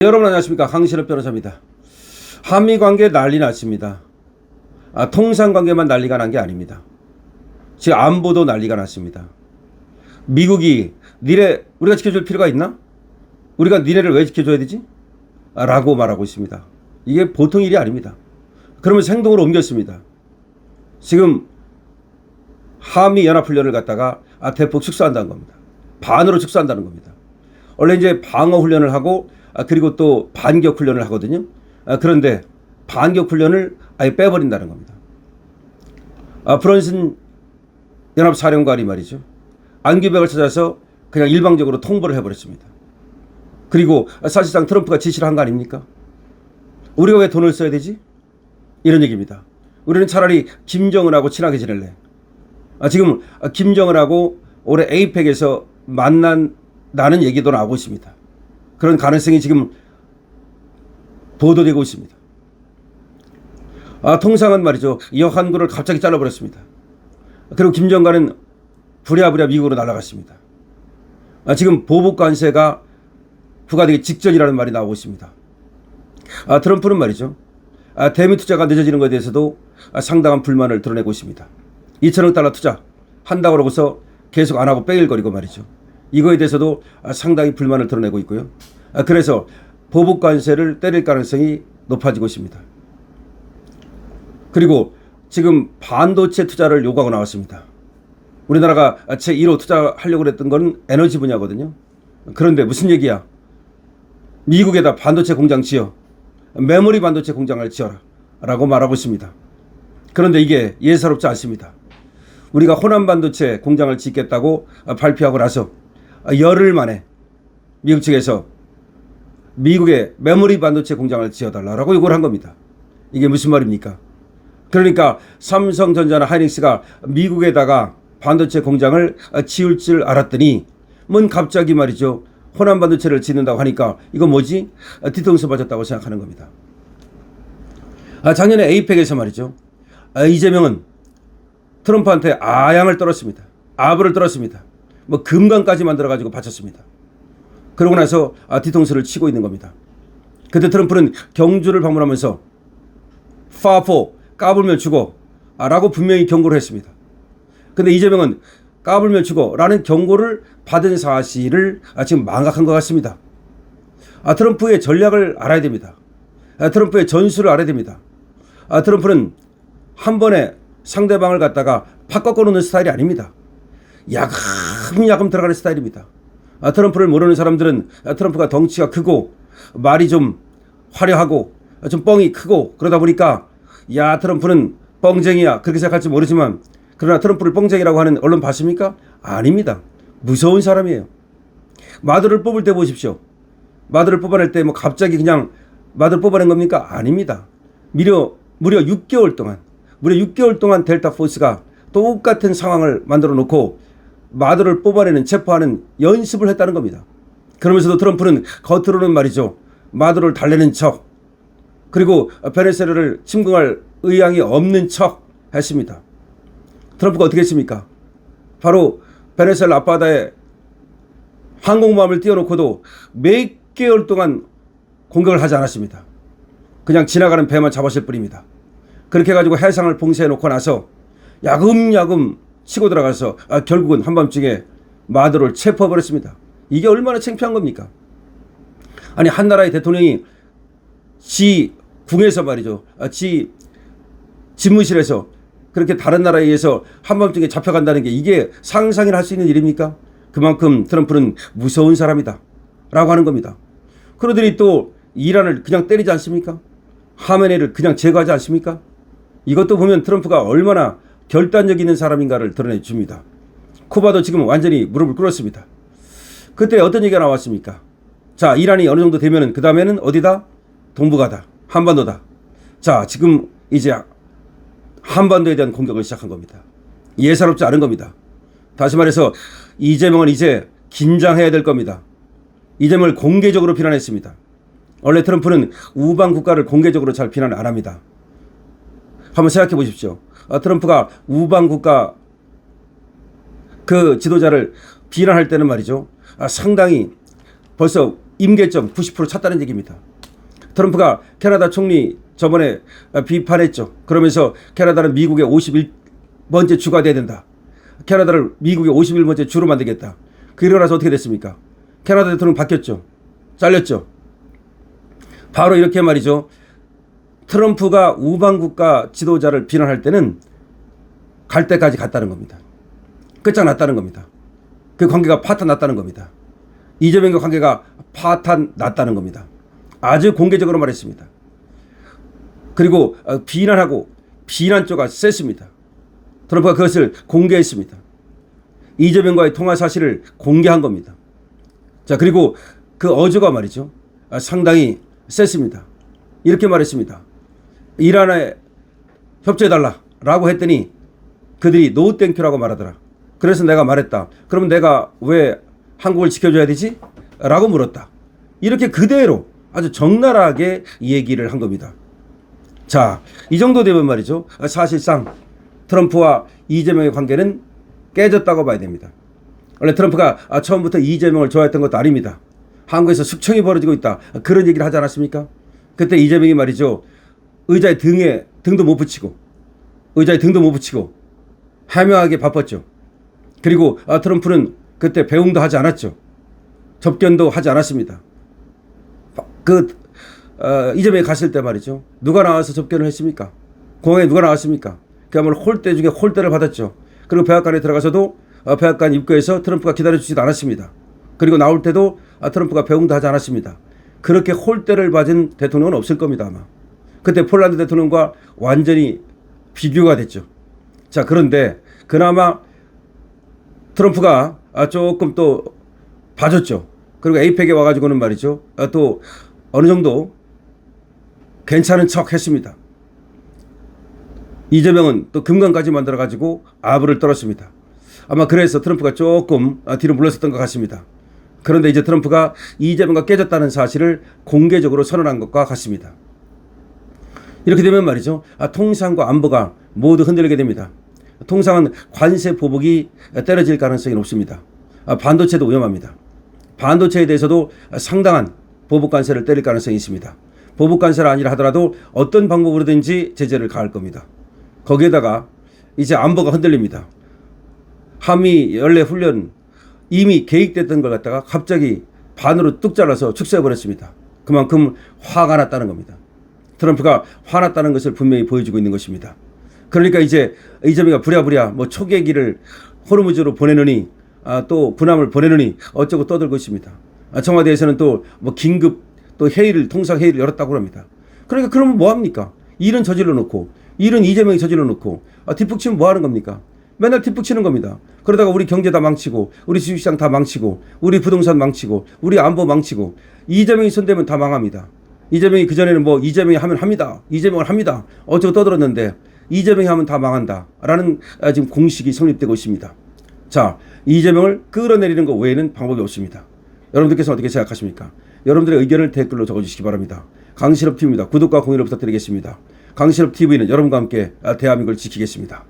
여러분 안녕하십니까, 강신업 변호사입니다. 한미관계 난리 났습니다. 통상관계만 난리가 난 게 아닙니다. 지금 안보도 난리가 났습니다. 미국이 니네 우리가 지켜줄 필요가 있나? 우리가 니네를 왜 지켜줘야 되지? 라고 말하고 있습니다. 이게 보통 일이 아닙니다. 그러면서 행동으로 옮겼습니다. 지금 한미연합훈련을 갖다가 대폭 축소한다는 겁니다. 반으로 축소한다는 겁니다. 원래 이제 방어훈련을 하고 그리고 또 반격훈련을 하거든요. 그런데 반격훈련을 아예 빼버린다는 겁니다. 브런슨 연합사령관이 말이죠, 안규백을 찾아서 그냥 일방적으로 통보를 해버렸습니다. 그리고 사실상 트럼프가 지시를 한 거 아닙니까? 우리가 왜 돈을 써야 되지? 이런 얘기입니다. 우리는 차라리 김정은하고 친하게 지낼래. 지금 김정은하고 올해 에이펙에서 만난다는 얘기도 나오고 있습니다. 그런 가능성이 지금 보도되고 있습니다. 통상은 말이죠, 여한군을 갑자기 잘라버렸습니다. 그리고 김정관은 부랴부랴 미국으로 날아갔습니다. 지금 보복 관세가 부과되기 직전이라는 말이 나오고 있습니다. 트럼프는 말이죠, 대미 투자가 늦어지는 것에 대해서도 상당한 불만을 드러내고 있습니다. 2천억 달러 투자 한다고 그러고서 계속 안 하고 빼일거리고 말이죠. 이거에 대해서도 상당히 불만을 드러내고 있고요. 그래서 보복 관세를 때릴 가능성이 높아지고 있습니다. 그리고 지금 반도체 투자를 요구하고 나왔습니다. 우리나라가 제1호 투자하려고 했던 건 에너지 분야거든요. 그런데 무슨 얘기야? 미국에다 반도체 공장 지어, 메모리 반도체 공장을 지어라 라고 말하고 있습니다. 그런데 이게 예사롭지 않습니다. 우리가 호남 반도체 공장을 짓겠다고 발표하고 나서 열흘 만에 미국 측에서 미국의 메모리 반도체 공장을 지어달라고 요구를 한 겁니다. 이게 무슨 말입니까? 그러니까 삼성전자나 하이닉스가 미국에다가 반도체 공장을 지을 줄 알았더니 뭔 갑자기 말이죠, 호남 반도체를 짓는다고 하니까 이거 뭐지? 뒤통수 맞았다고 생각하는 겁니다. 작년에 에이펙에서 말이죠, 이재명은 트럼프한테 아양을 떨었습니다. 아부를 떨었습니다. 뭐 금강까지 만들어가지고 바쳤습니다. 그러고 나서 뒤통수를 치고 있는 겁니다. 그때 트럼프는 경주를 방문하면서 파포 까불면 죽어 라고 분명히 경고를 했습니다. 근데 이재명은 까불면 죽어 라는 경고를 받은 사실을 지금 망각한 것 같습니다. 트럼프의 전략을 알아야 됩니다. 트럼프의 전술을 알아야 됩니다. 트럼프는 한 번에 상대방을 갖다가 팍 꺾어놓는 스타일이 아닙니다. 야금야금 들어가는 스타일입니다. 트럼프를 모르는 사람들은 트럼프가 덩치가 크고 말이 좀 화려하고 좀 뻥이 크고 그러다 보니까 야, 트럼프는 뻥쟁이야 그렇게 생각할지 모르지만, 그러나 트럼프를 뻥쟁이라고 하는 언론 봤습니까? 아닙니다. 무서운 사람이에요. 마두를 뽑을 때 보십시오. 마두를 뽑아낼 때 뭐 갑자기 그냥 마두를 뽑아낸 겁니까? 아닙니다. 무려 6개월 동안 델타 포스가 똑같은 상황을 만들어 놓고 마두를 뽑아내는, 체포하는 연습을 했다는 겁니다. 그러면서도 트럼프는 겉으로는 말이죠, 마두를 달래는 척, 그리고 베네수엘라를 침공할 의향이 없는 척 했습니다. 트럼프가 어떻게 했습니까? 바로 베네수엘라 앞바다에 항공모함을 띄워놓고도 몇 개월 동안 공격을 하지 않았습니다. 그냥 지나가는 배만 잡았을 뿐입니다. 그렇게 해가지고 해상을 봉쇄해 놓고 나서 야금야금 치고 들어가서 결국은 한밤중에 마두로를 체포해버렸습니다. 이게 얼마나 창피한 겁니까? 아니, 한 나라의 대통령이 지 궁에서 말이죠, 지 집무실에서 그렇게 다른 나라에 의해서 한밤중에 잡혀간다는 게 이게 상상이나 할 수 있는 일입니까? 그만큼 트럼프는 무서운 사람이다 라고 하는 겁니다. 그러더니 또 이란을 그냥 때리지 않습니까? 하메네이를 그냥 제거하지 않습니까? 이것도 보면 트럼프가 얼마나 결단력 있는 사람인가를 드러내 줍니다. 쿠바도 지금 완전히 무릎을 꿇었습니다. 그때 어떤 얘기가 나왔습니까? 자, 이란이 어느 정도 되면은 그 다음에는 어디다? 동북아다. 한반도다. 자, 지금 이제 한반도에 대한 공격을 시작한 겁니다. 예사롭지 않은 겁니다. 다시 말해서 이재명은 이제 긴장해야 될 겁니다. 이재명을 공개적으로 비난했습니다. 원래 트럼프는 우방 국가를 공개적으로 잘 비난 안 합니다. 한번 생각해 보십시오. 트럼프가 우방 국가 그 지도자를 비난할 때는 말이죠, 상당히 벌써 임계점 90% 찼다는 얘기입니다. 트럼프가 캐나다 총리 저번에 비판했죠. 그러면서 캐나다는 미국의 51번째 주가 돼야 된다. 캐나다를 미국의 51번째 주로 만들겠다. 그러고 나서 어떻게 됐습니까? 캐나다 대통령 바뀌었죠. 잘렸죠. 바로 이렇게 말이죠. 트럼프가 우방국가 지도자를 비난할 때는 갈 때까지 갔다는 겁니다. 끝장났다는 겁니다. 그 관계가 파탄났다는 겁니다. 이재명과 관계가 파탄났다는 겁니다. 아주 공개적으로 말했습니다. 그리고 비난하고 비난조가 셌습니다. 트럼프가 그것을 공개했습니다. 이재명과의 통화 사실을 공개한 겁니다. 자, 그리고 그 어조가 말이죠. 상당히 셌습니다. 이렇게 말했습니다. 이란에 협조해달라라고 했더니 그들이 노 땡큐라고 말하더라. 그래서 내가 말했다. 그러면 내가 왜 한국을 지켜줘야 되지? 라고 물었다. 이렇게 그대로 아주 적나라하게 얘기를 한 겁니다. 자, 이 정도 되면 말이죠. 사실상 트럼프와 이재명의 관계는 깨졌다고 봐야 됩니다. 원래 트럼프가 처음부터 이재명을 좋아했던 것도 아닙니다. 한국에서 숙청이 벌어지고 있다. 그런 얘기를 하지 않았습니까? 그때 이재명이 말이죠. 의자에 등도 못 붙이고 해명하기 바빴죠. 그리고 트럼프는 그때 배웅도 하지 않았죠. 접견도 하지 않았습니다. 이재명이 갔을 때 말이죠. 누가 나와서 접견을 했습니까? 공항에 누가 나왔습니까? 그야말로 홀대 중에 홀대를 받았죠. 그리고 백악관에 들어가서도 백악관 입구에서 트럼프가 기다려주지도 않았습니다. 그리고 나올 때도 트럼프가 배웅도 하지 않았습니다. 그렇게 홀대를 받은 대통령은 없을 겁니다, 아마. 그때 폴란드 대통령과 완전히 비교가 됐죠. 자, 그런데 그나마 트럼프가 조금 또 봐줬죠. 그리고 에이펙에 와가지고는 말이죠. 또 어느 정도 괜찮은 척 했습니다. 이재명은 또 금강까지 만들어가지고 아부를 떨었습니다. 아마 그래서 트럼프가 조금 뒤로 물러섰던 것 같습니다. 그런데 이제 트럼프가 이재명과 깨졌다는 사실을 공개적으로 선언한 것과 같습니다. 이렇게 되면 말이죠. 통상과 안보가 모두 흔들리게 됩니다. 통상은 관세 보복이 때려질 가능성이 높습니다. 반도체도 위험합니다. 반도체에 대해서도 상당한 보복 관세를 때릴 가능성이 있습니다. 보복 관세가 아니라 하더라도 어떤 방법으로든지 제재를 가할 겁니다. 거기에다가 이제 안보가 흔들립니다. 한미 연례 훈련 이미 계획됐던 걸 갖다가 갑자기 반으로 뚝 잘라서 축소해버렸습니다. 그만큼 화가 났다는 겁니다. 트럼프가 화났다는 것을 분명히 보여주고 있는 것입니다. 그러니까 이제 이재명이 부랴부랴 초계기를 호르무즈로 보내느니 또 군함을 보내느니 어쩌고 떠들고 있습니다. 청와대에서는 또 긴급 또 통상 회의를 열었다고 합니다. 그러니까 그러면 뭐 합니까? 일은 저질러 놓고 일은 이재명이 저질러 놓고 뒷북치면 뭐 하는 겁니까? 맨날 뒷북치는 겁니다. 그러다가 우리 경제 다 망치고 우리 주식시장 다 망치고 우리 부동산 망치고 우리 안보 망치고 이재명이 손대면 다 망합니다. 이재명이 그전에는 이재명이 하면 합니다. 이재명을 합니다. 어쩌고 떠들었는데 이재명이 하면 다 망한다 라는 지금 공식이 성립되고 있습니다. 자, 이재명을 끌어내리는 것 외에는 방법이 없습니다. 여러분들께서 어떻게 생각하십니까? 여러분들의 의견을 댓글로 적어주시기 바랍니다. 강신업TV입니다. 구독과 공유를 부탁드리겠습니다. 강신업TV는 여러분과 함께 대한민국을 지키겠습니다.